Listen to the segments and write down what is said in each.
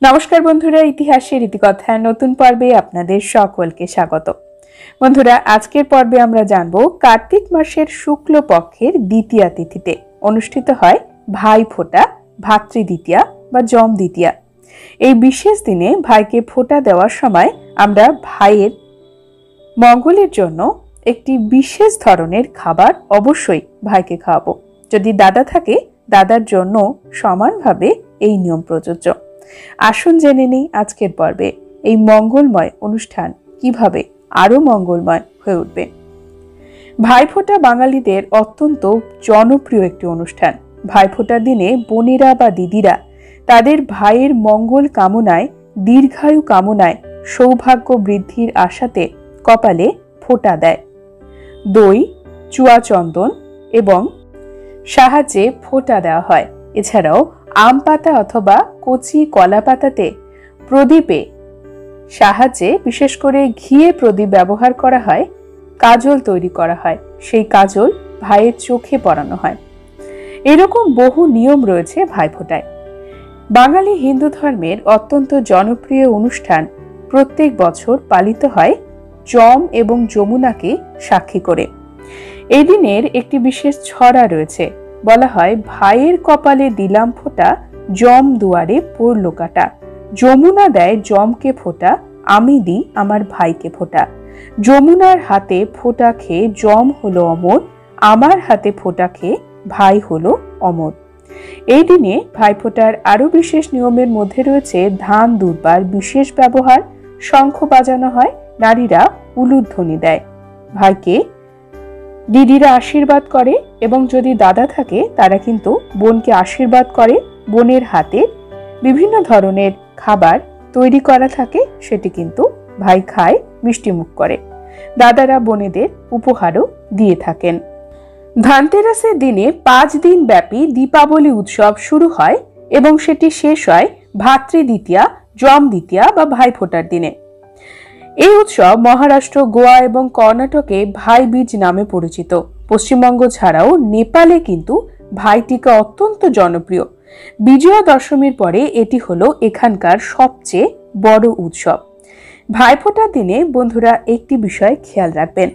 নমস্কার বন্ধুরা, ইতিহাসের ইতিকথার নতুন পর্বে আপনাদের সকলকে স্বাগত। বন্ধুরা, আজকের পর্বে আমরা জানব কার্তিক মাসের শুক্ল পক্ষের দ্বিতীয়া তিথিতে অনুষ্ঠিত হয় ভাইফোঁটা, ভাতৃদ্বিতীয়া বা যম দ্বিতীয়া। এই বিশেষ দিনে ভাইকে ফোঁটা দেওয়ার সময় আমরা ভাইয়ের মঙ্গলের জন্য একটি বিশেষ ধরনের খাবার অবশ্যই ভাইকে খাওয়াবো। যদি দাদা থাকে, দাদার জন্য সমানভাবে এই নিয়ম প্রযোজ্য। আসুন জেনে নিই আজকের পর্বে এই মঙ্গলময় অনুষ্ঠান কিভাবে আরো মঙ্গলময় হয়ে উঠবে। ভাইফোঁটা বাঙালিদের অত্যন্ত জনপ্রিয় একটি অনুষ্ঠান। ভাইফোঁটার দিনে বোনেরা বা দিদিরা তাদের ভাইয়ের মঙ্গল কামনায়, দীর্ঘায়ু কামনায়, সৌভাগ্য বৃদ্ধির আশাতে কপালে ফোঁটা দেয়। দই, চুয়া চন্দন এবং সাহায্যে ফোঁটা দেওয়া হয়। এছাড়াও আম পাতা অথবা কচি কলা পাতাতে প্রদীপে সাহায্যে, বিশেষ করে ঘিয়ে প্রদীপ ব্যবহার করা হয়, কাজল তৈরি করা হয়। সেই কাজল ভাইয়ের চোখে পরানো হয়। এরকম বহু নিয়ম রয়েছে ভাইফোঁটায়। বাঙালি হিন্দু ধর্মের অত্যন্ত জনপ্রিয় অনুষ্ঠান প্রত্যেক বছর পালিত হয় যম এবং যমুনাকে সাক্ষী করে। এই দিনের একটি বিশেষ ছড়া রয়েছে। বলা হয়, ভাইয়ের কপালে দিলাম ফোঁটা, যম দুয়ারে পড়ল কাটা। যমুনা দেয় যমকে ফোঁটা, আমি দিই আমার ভাইকে ফোঁটা। যমুনার হাতে ফোঁটা খেয়ে যম হলো অমর, আমার হাতে ফোঁটা খেয়ে ভাই হলো অমর। এই দিনে ভাইফোঁটার আরো বিশেষ নিয়মের মধ্যে রয়েছে ধান দুর্বার বিশেষ ব্যবহার, শঙ্খ বাজানো হয়, নারীরা উলুধ্বনি দেয়, ভাইকে দিদিরা আশীর্বাদ করে এবং যদি দাদা থাকে তারা কিন্তু বোনকে আশীর্বাদ করে। বোনের হাতে বিভিন্ন ধরনের খাবার তৈরি করা থাকে, সেটি কিন্তু ভাই খায়, মিষ্টিমুখ করে। দাদারা বোনেদের উপহারও দিয়ে থাকেন। ধনতেরাসের দিনে 5 দিন ব্যাপী দীপাবলি উৎসব শুরু হয় এবং সেটি শেষ হয় ভাতৃদ্বিতীয়া, যম দ্বিতীয়া বা ভাইফোঁটার দিনে। এই উৎসব মহারাষ্ট্র, গোয়া এবং কর্ণাটকে ভাইবীজ নামে পরিচিত। পশ্চিমবঙ্গ ছাড়াও নেপালে কিন্তু ভাইটিকা অত্যন্ত জনপ্রিয়। বিজয়া দশমীর পরে এটি হলো এখানকার সবচেয়ে বড় উৎসব। ভাইফোঁটার দিনে বন্ধুরা একটি বিষয় খেয়াল রাখবেন,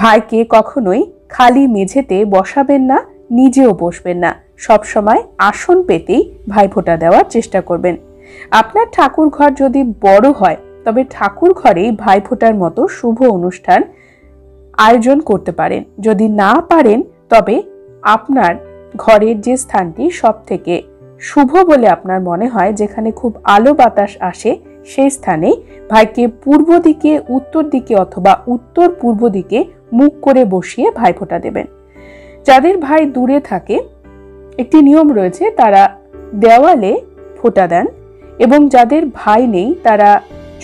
ভাইকে কখনোই খালি মেঝেতে বসাবেন না, নিজেও বসবেন না। সবসময় আসন পেতেই ভাইফোঁটা দেওয়ার চেষ্টা করবেন। আপনার ঠাকুর ঘর যদি বড় হয় তবে ঠাকুর ঘরেই ভাইফোঁটার মতো শুভ অনুষ্ঠান আয়োজন করতে পারেন। যদি না পারেন তবে আপনার ঘরের যে স্থানটি সব থেকে শুভ বলে আপনার মনে হয়, যেখানে খুব আলো বাতাস আসে, সেই স্থানে ভাইকে পূর্ব দিকে, উত্তর দিকে অথবা উত্তর পূর্ব দিকে মুখ করে বসিয়ে ভাইফোঁটা দেবেন। যাদের ভাই দূরে থাকে একটি নিয়ম রয়েছে, তারা দেওয়ালে ফোঁটা দেন এবং যাদের ভাই নেই তারা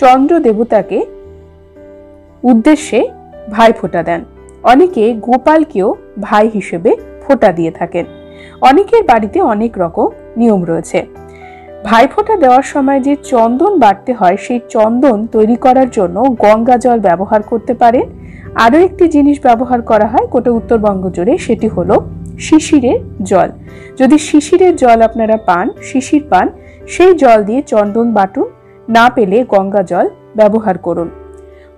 চন্দ্র দেবতাকে উদ্দেশ্যে ভাই ফোঁটা দেন। অনেকে গোপালকেও ভাই হিসেবে ফোঁটা দিয়ে থাকেন। অনেকের বাড়িতে অনেক রকম নিয়ম রয়েছে। ভাই ফোঁটা দেওয়ার সময় যে চন্দন বাটতে হয়, সেই চন্দন তৈরি করার জন্য গঙ্গা জল ব্যবহার করতে পারেন। আরো একটি জিনিস ব্যবহার করা হয় গোটা উত্তরবঙ্গ জুড়ে, সেটি হলো শিশিরের জল। যদি শিশিরের জল আপনারা পান, শিশির পান, সেই জল দিয়ে চন্দন বাটুন, না পেলে গঙ্গা জল ব্যবহার করুন।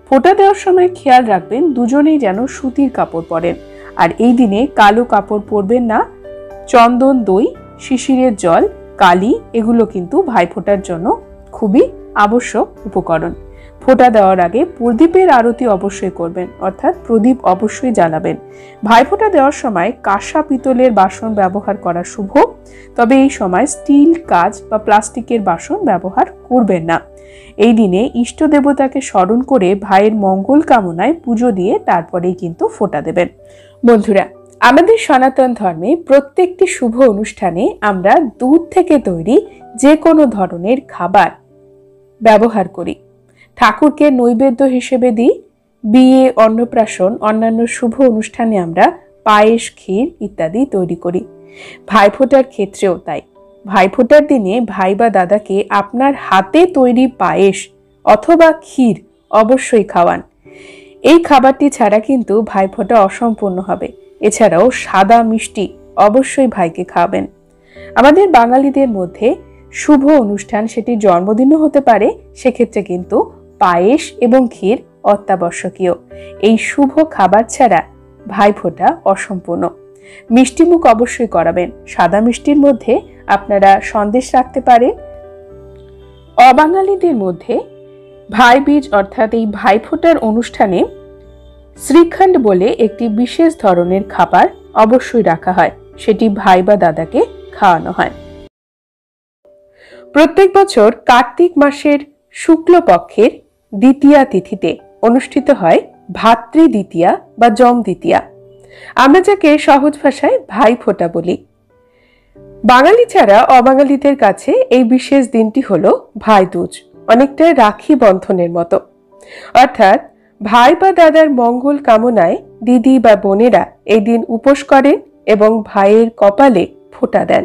ফোঁটা দেওয়ার সময় খেয়াল রাখবেন দুজনেই যেন সুতির কাপড় পরেন, আর এই দিনে কালো কাপড় পরবেন না। চন্দন, দই, শিশিরের জল, কালি এগুলো কিন্তু ভাইফোঁটার জন্য খুবই আবশ্যক উপকরণ। ফোঁটা দেওয়ার আগে প্রদীপের আরতি অবশ্যই করবেন, অর্থাৎ প্রদীপ অবশ্যই জ্বালাবেন। ভাইফোঁটা দেওয়ার সময় কাঁসা পিতলের বাসন ব্যবহার করা শুভ, তবে এই সময় স্টিল, কাঁচ বা প্লাস্টিকের বাসন ব্যবহার করবেন না। এই দিনে ইষ্ট দেবতাকে স্মরণ করে ভাইয়ের মঙ্গল কামনায় পুজো দিয়ে তারপরেই কিন্তু ফোঁটা দেবেন। বন্ধুরা, আমাদের সনাতন ধর্মে প্রত্যেকটি শুভ অনুষ্ঠানে আমরা দুধ থেকে তৈরি যে কোনো ধরনের খাবার ব্যবহার করি। ঠাকুরকে নৈবেদ্য হিসেবে দিই। বিয়ে, অন্নপ্রাশন, অন্যান্য শুভ অনুষ্ঠানে আমরা পায়েস, ক্ষীর ইত্যাদি তৈরি করি। ভাইফোঁটার ক্ষেত্রেও তাই। ভাইফোঁটার দিনে ভাই বা দাদাকে আপনার হাতে তৈরি পায়েস অথবা ক্ষীর অবশ্যই খাওয়ান। এই খাবারটি ছাড়া কিন্তু ভাইফোঁটা অসম্পূর্ণ হবে। এছাড়াও সাদা মিষ্টি অবশ্যই ভাইকে খাওয়াবেন। আমাদের বাঙালিদের মধ্যে শুভ অনুষ্ঠান, সেটি জন্মদিনও হতে পারে, সেক্ষেত্রে কিন্তু পায়েস এবং ক্ষীর অত্যাবশ্যকীয়। এই শুভ খাবার ছাড়া ভাইফোঁটা অসম্পূর্ণ। মিষ্টিমুখ অবশ্যই করাবেন। সাদা মিষ্টির মধ্যে আপনারা সন্দেশ রাখতে পারেন। অবাঙালিদের মধ্যে ভাইবীজ অর্থাৎ এই ভাইফোঁটার অনুষ্ঠানে শ্রীখণ্ড বলে একটি বিশেষ ধরনের খাবার অবশ্যই রাখা হয়, সেটি ভাই বা দাদাকে খাওয়ানো হয়। প্রত্যেক বছর কার্তিক মাসের শুক্লপক্ষের দ্বিতীয়া তিথিতে অনুষ্ঠিত হয় ভাতৃ দ্বিতীয়া বা যম দ্বিতীয়া, আমরা যাকে সহজ ভাষায় ভাইফোঁটা বলি। বাঙালি ছাড়া অবাঙালিদের কাছে এই বিশেষ দিনটি হলো ভাইদুজ, অনেকটা রাখি বন্ধনের মতো। অর্থাৎ ভাই বা দাদার মঙ্গল কামনায় দিদি বা বোনেরা এই দিন উপোস করেন এবং ভাইয়ের কপালে ফোঁটা দেন।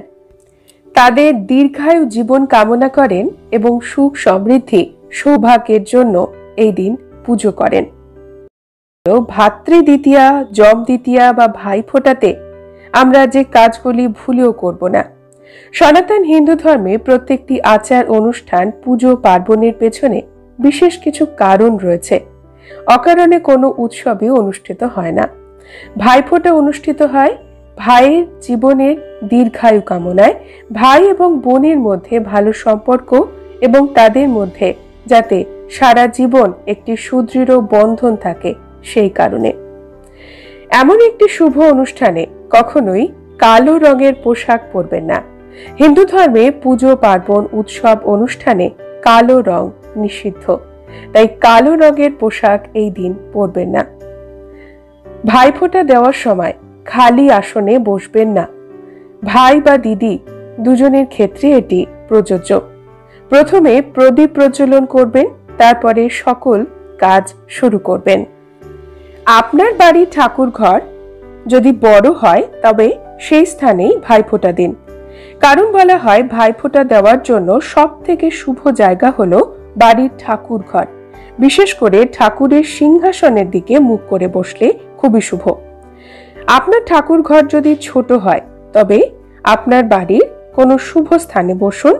তাদের দীর্ঘায়ু জীবন কামনা করেন এবং সুখ সমৃদ্ধি সৌভাগ্যের জন্য এই দিন পুজো করেন। ভাতৃ দ্বিতীয়া, যম দ্বিতীয়া বা ভাইফোঁটাতে আমরা যে কাজগুলি ভুলেও করব না। সনাতন হিন্দু ধর্মে প্রত্যেকটি আচার অনুষ্ঠান, পুজো পার্বণের পেছনে বিশেষ কিছু কারণ রয়েছে। অকারণে কোনো উৎসবই অনুষ্ঠিত হয় না। ভাইফোঁটা অনুষ্ঠিত হয় ভাইয়ের জীবনের দীর্ঘায়ু কামনায়, ভাই এবং বোনের মধ্যে ভালো সম্পর্ক এবং তাদের মধ্যে যাতে সারা জীবন একটি সুদৃঢ় বন্ধন থাকে সেই কারণে। এমন একটি শুভ অনুষ্ঠানে কখনোই কালো রঙের পোশাক পরবেন না। হিন্দু ধর্মে পুজো পার্বণ উৎসব অনুষ্ঠানে কালো রং নিষিদ্ধ, তাই কালো রঙের পোশাক এই দিন পরবেন না। ভাইফোঁটা দেওয়ার সময় খালি আসনে বসবেন না। ভাই বা দিদি দুজনের ক্ষেত্রে এটি প্রযোজ্য। প্রথমে প্রদীপ প্রজ্বলন করবেন, তারপরে সকল কাজ শুরু করবেন। আপনার বাড়ির ঠাকুর ঘর যদি বড় হয় তবে সেই স্থানেই ভাইফোঁটা দিন। কারণ বলা হয় ভাইফোঁটা দেওয়ার জন্য সব থেকে শুভ জায়গা হলো বাড়ির ঠাকুর ঘর। বিশেষ করে ঠাকুরের সিংহাসনের দিকে মুখ করে বসলে খুবই শুভ। আপনার ঠাকুর ঘর যদি ছোট হয় তবে আপনার বাড়ির কোনো শুভ স্থানে বসুন।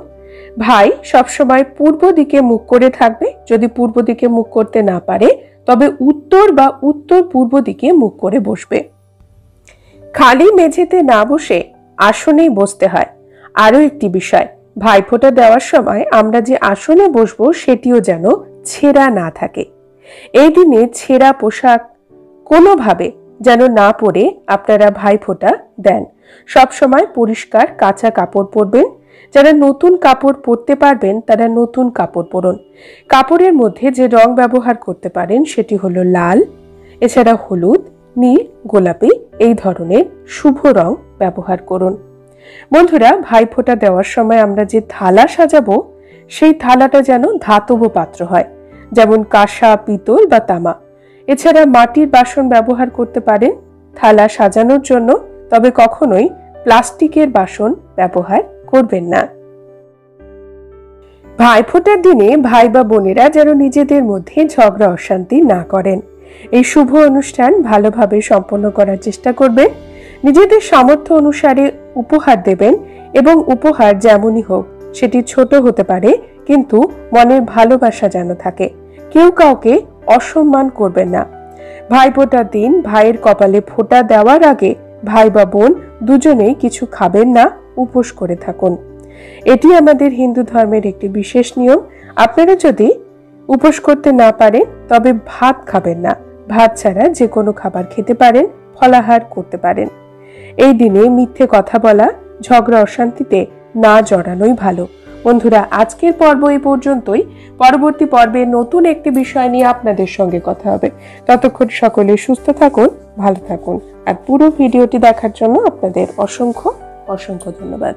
ভাই সবসময় পূর্ব দিকে মুখ করে থাকবে। যদি পূর্ব দিকে মুখ করতে না পারে তবে উত্তর বা উত্তর পূর্ব দিকে মুখ করে বসবে। খালি মেঝেতে না বসে আসনেই বসতে হয়। আরো একটি বিষয়, ভাইফোঁটা দেওয়ার সময় আমরা যে আসনে বসবো সেটিও যেন ছেঁড়া না থাকে। এই দিনে ছেঁড়া পোশাক কোনোভাবে যেন না পরে আপনারা ভাইফোঁটা দেন। সবসময় পরিষ্কার কাঁচা কাপড় পরবেন। যারা নতুন কাপড় পরতে পারবেন তারা নতুন কাপড় পরুন। কাপড়ের মধ্যে যে রং ব্যবহার করতে পারেন সেটি হলো লাল, এছাড়া হলুদ, নীল, গোলাপি এই ধরনের শুভ রং ব্যবহার করুন। বন্ধুরা, ভাইফোঁটা দেওয়ার সময় আমরা যে থালা সাজাবো সেই থালাটা যেন ধাতব পাত্র হয়, যেমন কাঁসা, পিতল বা তামা। এছাড়া মাটির বাসন ব্যবহার করতে পারেন থালা সাজানোর জন্য, তবে কখনোই প্লাস্টিকের বাসন ব্যবহার করবেন না। ভাইফোঁটার দিনে ভাই বা বোনেরা যেন নিজেদের মধ্যে ঝগড়া অশান্তি না করেন। এই শুভ অনুষ্ঠান ভালোভাবে সম্পন্ন করার চেষ্টা করবেন। নিজেদের সামর্থ্য অনুসারে উপহার দেবেন এবং উপহার যেমনই হোক সেটি ছোট হতে পারে, কিন্তু মনের ভালোবাসা যেন থাকে। কেউ কাউকে অসম্মান করবেন না। ভাইফোঁটার দিন ভাইয়ের কপালে ফোঁটা দেওয়ার আগে ভাই বা বোন দুজনেই কিছু খাবেন না, উপোস করে থাকুন। এটি আমাদের হিন্দু ধর্মের একটি বিশেষ নিয়ম। আপনারা যদি উপোস করতে না পারেন তবে ভাত খাবেন না। ভাত ছাড়া যে কোনো খাবার খেতে পারেন, ফলাহার করতে পারেন। এই দিনে মিথ্যে কথা বলা, ঝগড়া অশান্তিতে না জড়ানোই ভালো। বন্ধুরা, আজকের পর্ব এই পর্যন্তই। পরবর্তী পর্বে নতুন একটি বিষয় নিয়ে আপনাদের সঙ্গে কথা হবে। ততক্ষণ সকলে সুস্থ থাকুন, ভালো থাকুন। আর পুরো ভিডিওটি দেখার জন্য আপনাদের অসংখ্য অসংখ্য ধন্যবাদ।